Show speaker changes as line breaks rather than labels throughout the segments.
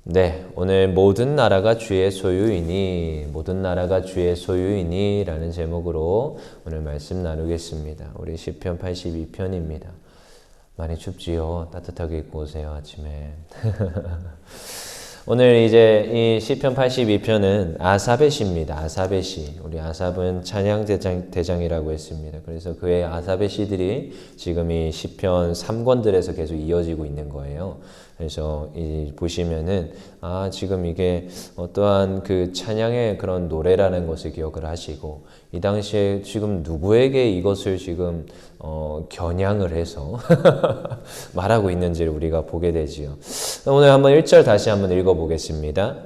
네, 오늘 모든 나라가 주의 소유이니, 모든 나라가 주의 소유이니 라는 제목으로 오늘 말씀 나누겠습니다. 우리 시편 82편입니다. 많이 춥지요? 따뜻하게 입고 오세요, 아침에. 오늘 이제 이 시편 82편은 아삽의 시입니다. 아삽의 시. 우리 아삽은 찬양 대장이라고 했습니다. 그래서 그의 아삽의 시들이 지금 이 시편 3권들에서 계속 이어지고 있는 거예요. 그래서 보시면은 지금 이게 어떠한 그 찬양의 그런 노래라는 것을 기억을 하시고 이 당시에 지금 누구에게 이것을 지금 겨냥을 해서 말하고 있는지를 우리가 보게 되지요. 오늘 한번 1절 다시 한번 읽어보겠습니다.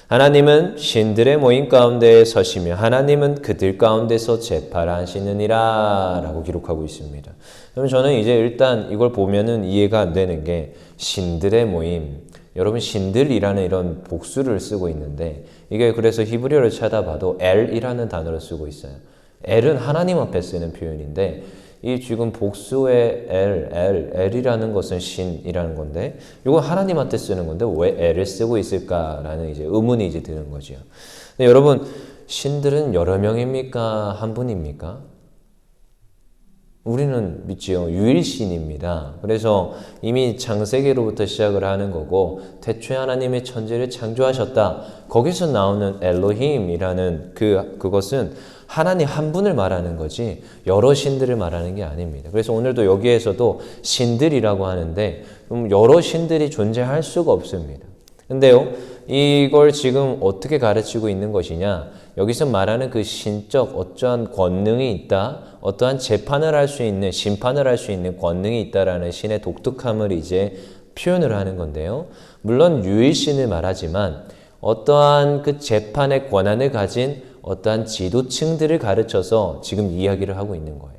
하나님은 신들의 모임 가운데에 서시며 하나님은 그들 가운데서 재판하시느니라 라고 기록하고 있습니다. 그러면 저는 이제 일단 이걸 보면은 이해가 안 되는 게 신들의 모임, 여러분 신들이라는 이런 복수를 쓰고 있는데 이게 그래서 히브리어를 찾아봐도 엘이라는 단어를 쓰고 있어요. 엘은 하나님 앞에 쓰는 표현인데 이 지금 복수의 엘이라는 것은 신이라는 건데 이건 하나님한테 쓰는 건데 왜 엘을 쓰고 있을까라는 이제 의문이 이제 드는 거죠. 근데 여러분 신들은 여러 명입니까? 한 분입니까? 우리는 믿지요. 유일신입니다. 그래서 이미 창세기로부터 시작을 하는 거고 태초에 하나님의 천지를 창조하셨다. 거기서 나오는 엘로힘이라는 그것은 하나님 한 분을 말하는 거지 여러 신들을 말하는 게 아닙니다. 그래서 오늘도 여기에서도 신들이라고 하는데 여러 신들이 존재할 수가 없습니다. 근데요, 이걸 지금 어떻게 가르치고 있는 것이냐? 여기서 말하는 그 신적 어떠한 권능이 있다, 어떠한 재판을 할 수 있는, 심판을 할 수 있는 권능이 있다라는 신의 독특함을 이제 표현을 하는 건데요. 물론 유일신을 말하지만 어떠한 그 재판의 권한을 가진 어떠한 지도층들을 가르쳐서 지금 이야기를 하고 있는 거예요.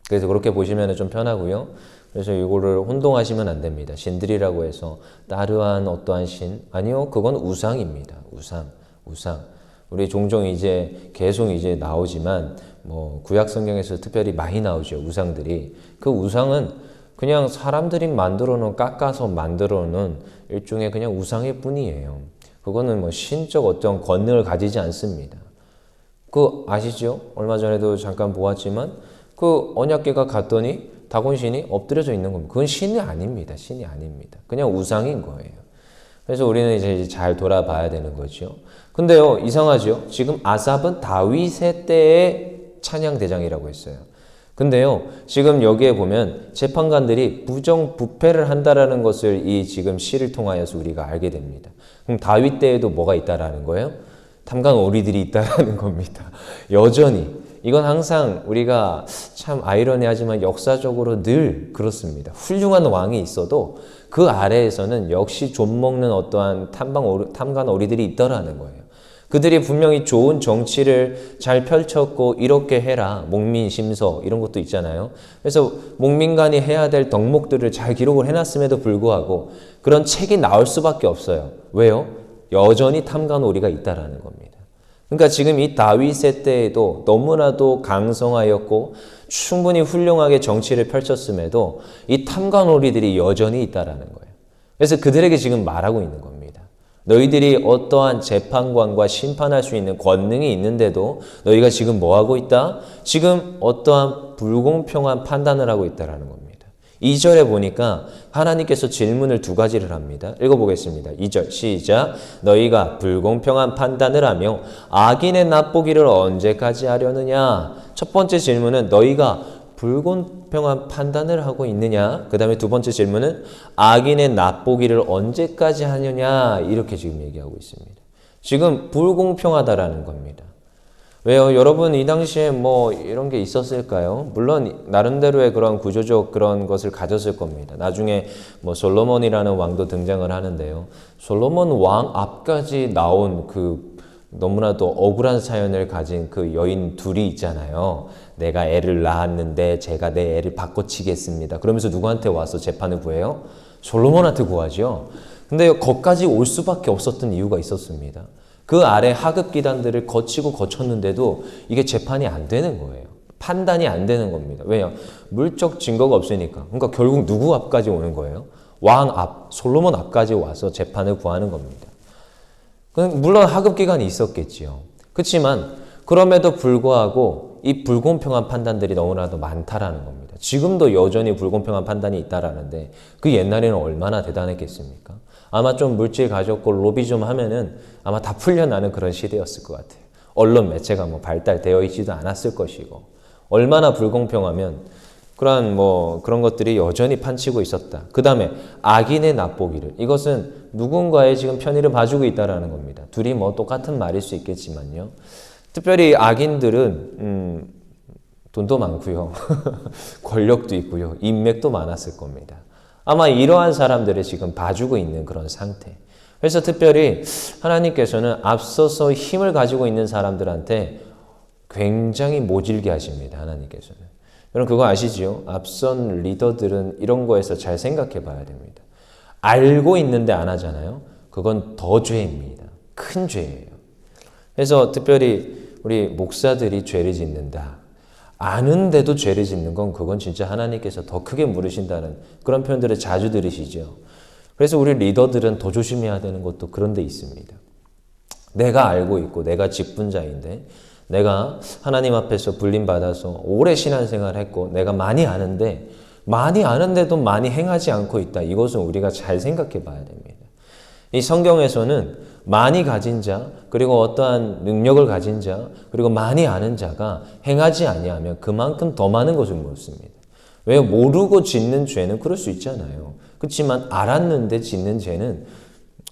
그래서 그렇게 보시면 좀 편하고요. 그래서 이거를 혼동하시면 안 됩니다. 신들이라고 해서 따르한 어떠한 신? 아니요, 그건 우상입니다. 우상. 우리 종종 이제 계속 이제 나오지만 뭐 구약 성경에서 특별히 많이 나오죠. 우상들이. 그 우상은 그냥 사람들이 깎아서 만들어 놓은 일종의 그냥 우상일 뿐이에요. 그거는 뭐 신적 어떤 권능을 가지지 않습니다. 아시죠? 얼마 전에도 잠깐 보았지만 그 언약궤가 갔더니 다곤신이 엎드려져 있는 겁니다. 그건 신이 아닙니다. 그냥 우상인 거예요. 그래서 우리는 이제 잘 돌아봐야 되는 거죠. 근데요, 이상하죠? 지금 아삽은 다윗의 때의 찬양 대장이라고 했어요. 근데요, 지금 여기에 보면 재판관들이 부정부패를 한다라는 것을 이 지금 시를 통하여서 우리가 알게 됩니다. 그럼 다윗 때에도 뭐가 있다라는 거예요? 탐관 오리들이 있다라는 겁니다. 여전히. 이건 항상 우리가 참 아이러니하지만 역사적으로 늘 그렇습니다. 훌륭한 왕이 있어도 그 아래에서는 역시 좀먹는 어떠한 탐관 오리들이 있더라는 거예요. 그들이 분명히 좋은 정치를 잘 펼쳤고 이렇게 해라, 목민심서 이런 것도 있잖아요. 그래서 목민간이 해야 될 덕목들을 잘 기록을 해놨음에도 불구하고 그런 책이 나올 수밖에 없어요. 왜요? 여전히 탐관오리가 있다라는 겁니다. 그러니까 지금 이 다윗의 때에도 너무나도 강성하였고 충분히 훌륭하게 정치를 펼쳤음에도 이 탐관오리들이 여전히 있다라는 거예요. 그래서 그들에게 지금 말하고 있는 겁니다. 너희들이 어떠한 재판관과 심판할 수 있는 권능이 있는데도 너희가 지금 뭐 하고 있다? 지금 어떠한 불공평한 판단을 하고 있다라는 겁니다. 2절에 보니까 하나님께서 질문을 두 가지를 합니다. 읽어보겠습니다. 2절 시작. 너희가 불공평한 판단을 하며 악인의 납보기를 언제까지 하려느냐? 첫 번째 질문은 너희가 불공평한 판단을 하고 있느냐? 그 다음에 두 번째 질문은 악인의 납보기를 언제까지 하느냐? 이렇게 지금 얘기하고 있습니다. 지금 불공평하다라는 겁니다. 왜요? 여러분 이 당시에 뭐 이런 게 있었을까요? 물론 나름대로의 그런 구조적 그런 것을 가졌을 겁니다. 나중에 뭐 솔로몬이라는 왕도 등장을 하는데요. 솔로몬 왕 앞까지 나온 그 너무나도 억울한 사연을 가진 그 여인 둘이 있잖아요. 내가 애를 낳았는데 제가 내 애를 바꿔치겠습니다. 그러면서 누구한테 와서 재판을 구해요? 솔로몬한테 구하죠. 근데 거기까지 올 수밖에 없었던 이유가 있었습니다. 그 아래 하급 기단들을 거쳤는데도 이게 재판이 안 되는 거예요. 판단이 안 되는 겁니다. 왜요? 물적 증거가 없으니까. 그러니까 결국 누구 앞까지 오는 거예요? 왕 앞, 솔로몬 앞까지 와서 재판을 구하는 겁니다. 물론 하급 기간이 있었겠지요. 그렇지만 그럼에도 불구하고 이 불공평한 판단들이 너무나도 많다라는 겁니다. 지금도 여전히 불공평한 판단이 있다라는데 그 옛날에는 얼마나 대단했겠습니까? 아마 좀 물질 가졌고 로비 좀 하면은 아마 다 풀려나는 그런 시대였을 것 같아요. 언론 매체가 뭐 발달되어 있지도 않았을 것이고 얼마나 불공평하면 그런 것들이 여전히 판치고 있었다. 그 다음에 악인의 납보기를, 이것은 누군가의 지금 편의를 봐주고 있다라는 겁니다. 둘이 뭐 똑같은 말일 수 있겠지만요. 특별히 악인들은 돈도 많고요. 권력도 있고요. 인맥도 많았을 겁니다. 아마 이러한 사람들을 지금 봐주고 있는 그런 상태. 그래서 특별히 하나님께서는 앞서서 힘을 가지고 있는 사람들한테 굉장히 모질게 하십니다. 하나님께서는. 여러분 그거 아시지요? 앞선 리더들은 이런 거에서 잘 생각해 봐야 됩니다. 알고 있는데 안 하잖아요. 그건 더 죄입니다. 큰 죄예요. 그래서 특별히 우리 목사들이 죄를 짓는다. 아는데도 죄를 짓는 건 그건 진짜 하나님께서 더 크게 물으신다는 그런 표현들을 자주 들으시죠. 그래서 우리 리더들은 더 조심해야 되는 것도 그런 데 있습니다. 내가 알고 있고 내가 직분자인데 내가 하나님 앞에서 불림받아서 오래 신앙생활을 했고 내가 많이 아는데도 많이 행하지 않고 있다. 이것은 우리가 잘 생각해 봐야 됩니다. 이 성경에서는 많이 가진 자, 그리고 어떠한 능력을 가진 자, 그리고 많이 아는 자가 행하지 아니하면 그만큼 더 많은 것을 묻습니다. 왜? 모르고 짓는 죄는 그럴 수 있잖아요. 그렇지만 알았는데 짓는 죄는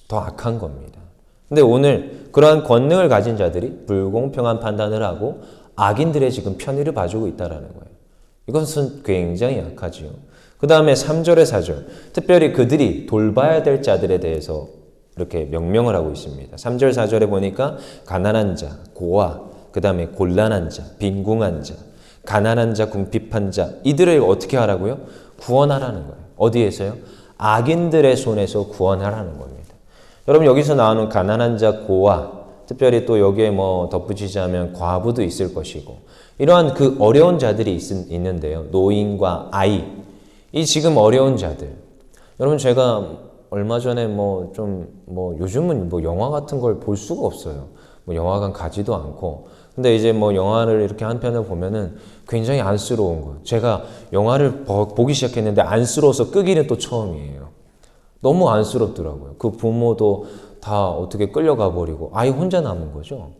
더 악한 겁니다. 근데 오늘 그러한 권능을 가진 자들이 불공평한 판단을 하고 악인들의 지금 편의를 봐주고 있다는 거예요. 이것은 굉장히 약하지요. 그 다음에 3절에 4절, 특별히 그들이 돌봐야 될 자들에 대해서 이렇게 명명을 하고 있습니다. 3절 4절에 보니까 가난한 자, 고아, 그 다음에 곤란한 자, 빈궁한 자, 가난한 자, 궁핍한 자, 이들을 어떻게 하라고요? 구원하라는 거예요. 어디에서요? 악인들의 손에서 구원하라는 겁니다. 여러분 여기서 나오는 가난한 자, 고아, 특별히 또 여기에 뭐 덧붙이자면 과부도 있을 것이고 이러한 그 어려운 자들이 있는데요. 노인과 아이, 이 지금 어려운 자들. 여러분 제가 얼마 전에 요즘은 영화 같은 걸 볼 수가 없어요. 영화관 가지도 않고. 근데 이제 영화를 이렇게 한 편을 보면은 굉장히 안쓰러운 거예요. 제가 영화를 보기 시작했는데 안쓰러워서 끄기는 또 처음이에요. 너무 안쓰럽더라고요. 그 부모도 다 어떻게 끌려가 버리고 아이 혼자 남은 거죠.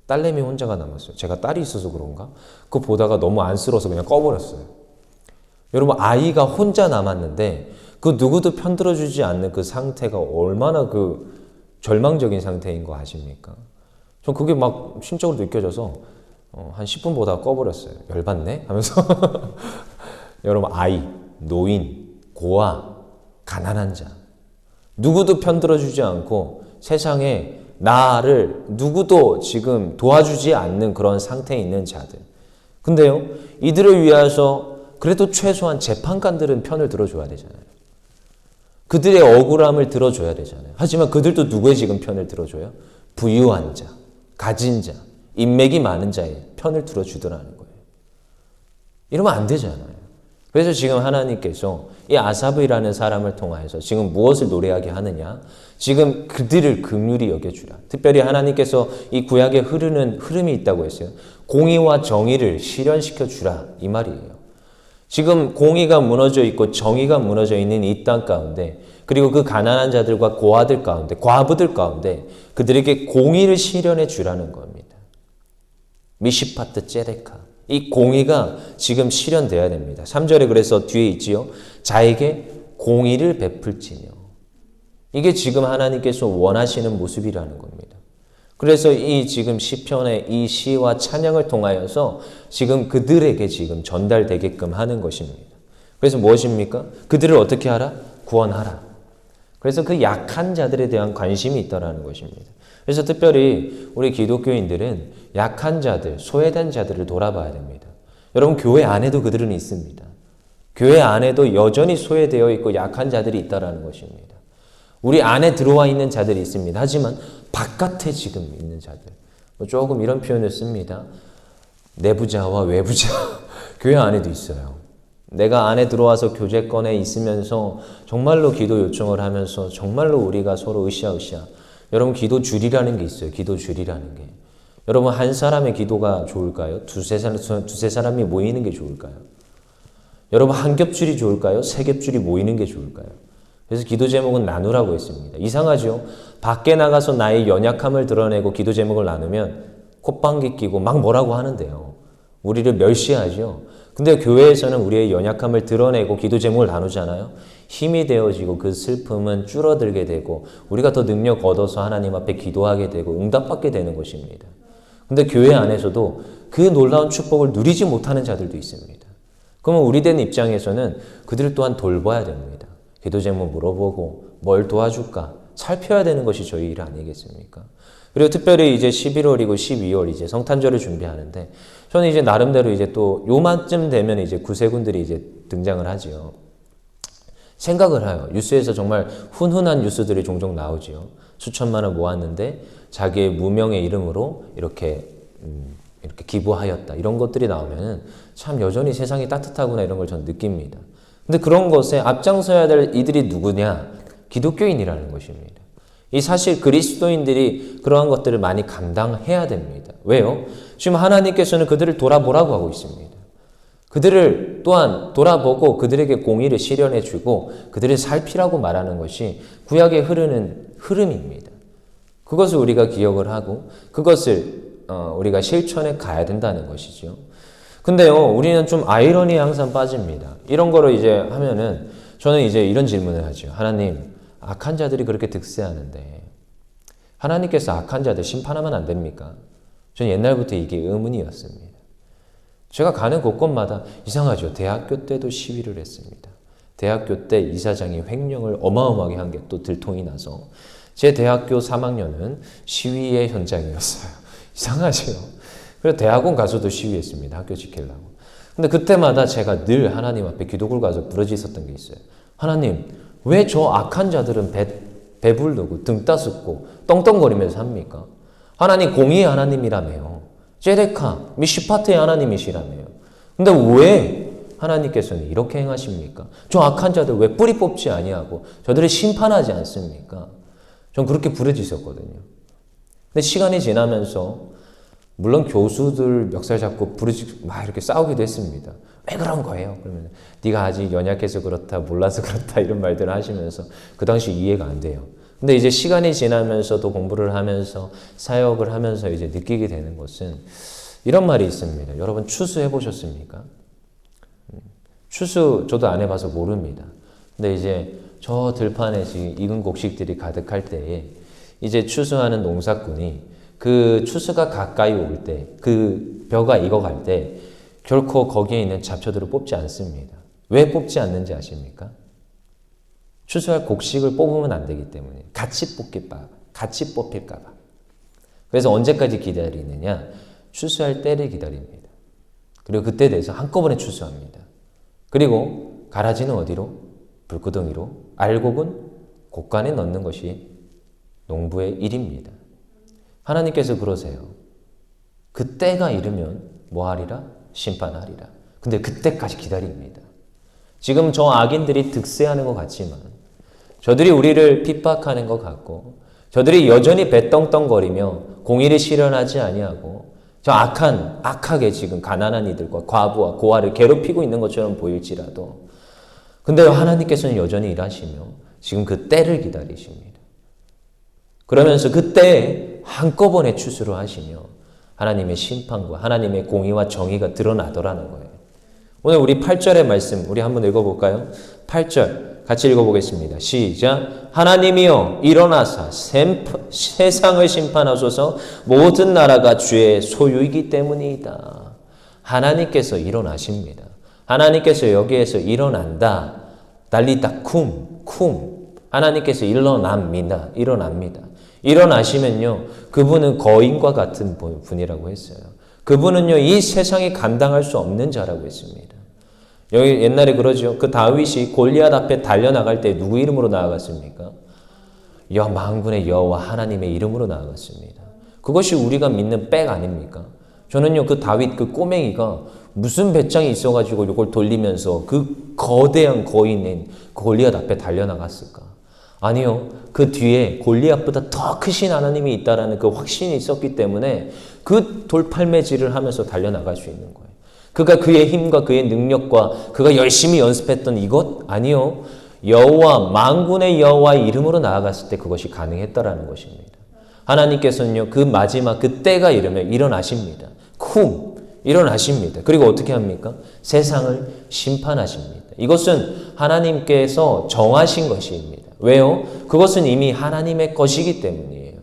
딸내미 혼자가 남았어요. 제가 딸이 있어서 그런가? 그거 보다가 너무 안쓰러워서 그냥 꺼버렸어요. 여러분 아이가 혼자 남았는데 그 누구도 편들어주지 않는 그 상태가 얼마나 그 절망적인 상태인 거 아십니까? 전 그게 막 심적으로 느껴져서 한 10분 보다가 꺼버렸어요. 열받네? 하면서 여러분 아이, 노인, 고아, 가난한 자 누구도 편들어주지 않고 세상에 나를 누구도 지금 도와주지 않는 그런 상태에 있는 자들. 근데요, 이들을 위해서 그래도 최소한 재판관들은 편을 들어줘야 되잖아요. 그들의 억울함을 들어줘야 되잖아요. 하지만 그들도 누구의 지금 편을 들어줘요? 부유한 자, 가진 자, 인맥이 많은 자의 편을 들어주더라는 거예요. 이러면 안 되잖아요. 그래서 지금 하나님께서 이 아사브라는 사람을 통하여서 지금 무엇을 노래하게 하느냐? 지금 그들을 긍휼히 여겨주라. 특별히 하나님께서 이 구약에 흐르는 흐름이 있다고 했어요. 공의와 정의를 실현시켜 주라 이 말이에요. 지금 공의가 무너져 있고 정의가 무너져 있는 이 땅 가운데 그리고 그 가난한 자들과 고아들 가운데 과부들 가운데 그들에게 공의를 실현해 주라는 겁니다. 미시파트 ጼ데카 이 공의가 지금 실현돼야 됩니다. 3절에 그래서 뒤에 있지요. 자에게 공의를 베풀지며 이게 지금 하나님께서 원하시는 모습이라는 겁니다. 그래서 이 지금 시편의 이 시와 찬양을 통하여서 지금 그들에게 지금 전달되게끔 하는 것입니다. 그래서 무엇입니까? 그들을 어떻게 하라? 구원하라. 그래서 그 약한 자들에 대한 관심이 있다라는 것입니다. 그래서 특별히 우리 기독교인들은 약한 자들, 소외된 자들을 돌아봐야 됩니다. 여러분 교회 안에도 그들은 있습니다. 교회 안에도 여전히 소외되어 있고 약한 자들이 있다라는 것입니다. 우리 안에 들어와 있는 자들이 있습니다. 하지만 바깥에 지금 있는 자들. 조금 이런 표현을 씁니다. 내부자와 외부자. 교회 안에도 있어요. 내가 안에 들어와서 교제권에 있으면서 정말로 기도 요청을 하면서 정말로 우리가 서로 으쌰으쌰. 여러분 기도 줄이라는 게 있어요. 기도 줄이라는 게. 여러분 한 사람의 기도가 좋을까요? 두세 사람이 모이는 게 좋을까요? 여러분 한 겹줄이 좋을까요? 세 겹줄이 모이는 게 좋을까요? 그래서 기도 제목은 나누라고 했습니다. 이상하죠? 밖에 나가서 나의 연약함을 드러내고 기도 제목을 나누면 콧방귀 끼고 막 뭐라고 하는데요. 우리를 멸시하죠. 근데 교회에서는 우리의 연약함을 드러내고 기도 제목을 나누잖아요. 힘이 되어지고 그 슬픔은 줄어들게 되고 우리가 더 능력 얻어서 하나님 앞에 기도하게 되고 응답받게 되는 것입니다. 근데 교회 안에서도 그 놀라운 축복을 누리지 못하는 자들도 있습니다. 그러면 우리 된 입장에서는 그들 또한 돌봐야 됩니다. 기도 제목 물어보고 뭘 도와줄까 살펴야 되는 것이 저희 일 아니겠습니까? 그리고 특별히 이제 11월이고 12월 이제 성탄절을 준비하는데 저는 이제 나름대로 이제 또 요맘쯤 되면 이제 구세군들이 이제 등장을 하지요. 생각을 해요. 뉴스에서 정말 훈훈한 뉴스들이 종종 나오지요. 수천만 원 모았는데 자기의 무명의 이름으로 이렇게 기부하였다. 이런 것들이 나오면은 참 여전히 세상이 따뜻하구나 이런 걸 저는 느낍니다. 근데 그런 것에 앞장서야 될 이들이 누구냐? 기독교인이라는 것입니다. 이 사실 그리스도인들이 그러한 것들을 많이 감당해야 됩니다. 왜요? 지금 하나님께서는 그들을 돌아보라고 하고 있습니다. 그들을 또한 돌아보고 그들에게 공의를 실현해 주고 그들을 살피라고 말하는 것이 구약에 흐르는 흐름입니다. 그것을 우리가 기억을 하고 그것을 우리가 실천해 가야 된다는 것이죠. 근데요, 우리는 좀 아이러니에 항상 빠집니다. 이런 거를 이제 하면은 저는 이제 이런 질문을 하죠. 하나님, 악한 자들이 그렇게 득세하는데 하나님께서 악한 자들 심판하면 안 됩니까? 저는 옛날부터 이게 의문이었습니다. 제가 가는 곳곳마다 이상하죠. 대학교 때도 시위를 했습니다. 대학교 때 이사장이 횡령을 어마어마하게 한 게 또 들통이 나서 제 대학교 3학년은 시위의 현장이었어요. 이상하죠. 그래서 대학원 가서도 시위했습니다. 학교 지키려고. 근데 그때마다 제가 늘 하나님 앞에 기도를 가서 부르짖었던 게 있어요. 하나님, 왜 저 악한 자들은 배부르고 등 따숩고 떵떵거리면서 합니까? 하나님 공의의 하나님이라며요. 제데카, 미시파트의 하나님이시라며요. 근데 왜 하나님께서는 이렇게 행하십니까? 저 악한 자들 왜 뿌리 뽑지 아니하고 저들을 심판하지 않습니까? 전 그렇게 부르짖었거든요. 근데 시간이 지나면서 물론 교수들 멱살 잡고 막 이렇게 싸우기도 했습니다. 왜 그런 거예요? 그러면 네가 아직 연약해서 그렇다, 몰라서 그렇다 이런 말들을 하시면서 그 당시 이해가 안 돼요. 근데 이제 시간이 지나면서 또 공부를 하면서 사역을 하면서 이제 느끼게 되는 것은 이런 말이 있습니다. 여러분 추수해 보셨습니까? 추수 저도 안 해봐서 모릅니다. 근데 이제 저 들판에 지금 익은 곡식들이 가득할 때에 이제 추수하는 농사꾼이 그 추수가 가까이 올 때, 그 벼가 익어갈 때 결코 거기에 있는 잡초들을 뽑지 않습니다. 왜 뽑지 않는지 아십니까? 추수할 곡식을 뽑으면 안 되기 때문에 같이 뽑힐까 봐. 그래서 언제까지 기다리느냐? 추수할 때를 기다립니다. 그리고 그때 돼서 한꺼번에 추수합니다. 그리고 가라지는 어디로? 불구덩이로, 알곡은 곡간에 넣는 것이 농부의 일입니다. 하나님께서 그러세요. 그때가 이르면 뭐하리라? 심판하리라. 근데 그때까지 기다립니다. 지금 저 악인들이 득세하는 것 같지만 저들이 우리를 핍박하는 것 같고 저들이 여전히 배떵떵거리며 공의를 실현하지 아니하고 저 악하게 지금 가난한 이들과 과부와 고아를 괴롭히고 있는 것처럼 보일지라도 근데 하나님께서는 여전히 일하시며 지금 그 때를 기다리십니다. 그러면서 그때 한꺼번에 추수를 하시며 하나님의 심판과 하나님의 공의와 정의가 드러나더라는 거예요. 오늘 우리 8절의 말씀 우리 한번 읽어볼까요? 8절 같이 읽어보겠습니다. 시작. 하나님이여 일어나사 세상을 심판하소서 모든 나라가 주의 소유이기 때문이다. 하나님께서 일어나십니다. 하나님께서 여기에서 일어난다. 달리다 쿰. 하나님께서 일어납니다. 일어나시면요. 그분은 거인과 같은 분이라고 했어요. 그분은요. 이 세상이 감당할 수 없는 자라고 했습니다. 여기 옛날에 그러죠. 그 다윗이 골리앗 앞에 달려나갈 때 누구 이름으로 나아갔습니까? 만군의 여호와 하나님의 이름으로 나아갔습니다. 그것이 우리가 믿는 백 아닙니까? 저는요. 그 다윗 그 꼬맹이가 무슨 배짱이 있어가지고 이걸 돌리면서 그 거대한 거인인 골리앗 앞에 달려나갔을까? 아니요. 그 뒤에 골리앗보다 더 크신 하나님이 있다라는 그 확신이 있었기 때문에 그 돌팔매질을 하면서 달려나갈 수 있는 거예요. 그가 그의 힘과 그의 능력과 그가 열심히 연습했던 이것? 아니요. 여호와, 만군의 여호와의 이름으로 나아갔을 때 그것이 가능했다라는 것입니다. 하나님께서는요, 그 마지막 그 때가 이르면 일어나십니다. 일어나십니다. 그리고 어떻게 합니까? 세상을 심판하십니다. 이것은 하나님께서 정하신 것입니다. 왜요? 그것은 이미 하나님의 것이기 때문이에요.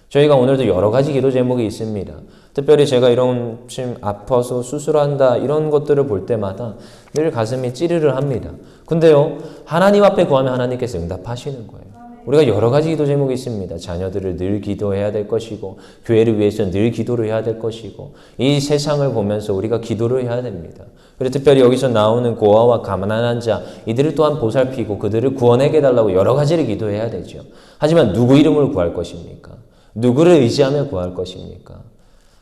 저희가 오늘도 여러 가지 기도 제목이 있습니다. 특별히 제가 이런 지금 아파서 수술한다 이런 것들을 볼 때마다 늘 가슴이 찌르르 합니다. 근데요, 하나님 앞에 구하면 하나님께서 응답하시는 거예요. 우리가 여러 가지 기도 제목이 있습니다. 자녀들을 늘 기도해야 될 것이고, 교회를 위해서 늘 기도를 해야 될 것이고, 이 세상을 보면서 우리가 기도를 해야 됩니다. 그리고 특별히 여기서 나오는 고아와 가난한 자, 이들을 또한 보살피고 그들을 구원하게 해달라고 여러 가지를 기도해야 되죠. 하지만 누구 이름을 구할 것입니까? 누구를 의지하며 구할 것입니까?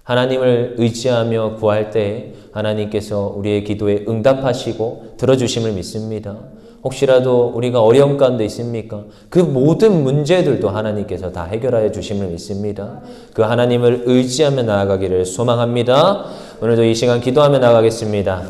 하나님을 의지하며 구할 때 하나님께서 우리의 기도에 응답하시고 들어주심을 믿습니다. 혹시라도 우리가 어려운 가운데 있습니까? 그 모든 문제들도 하나님께서 다 해결하여 주심을 믿습니다. 그 하나님을 의지하며 나아가기를 소망합니다. 오늘도 이 시간 기도하며 나아가겠습니다.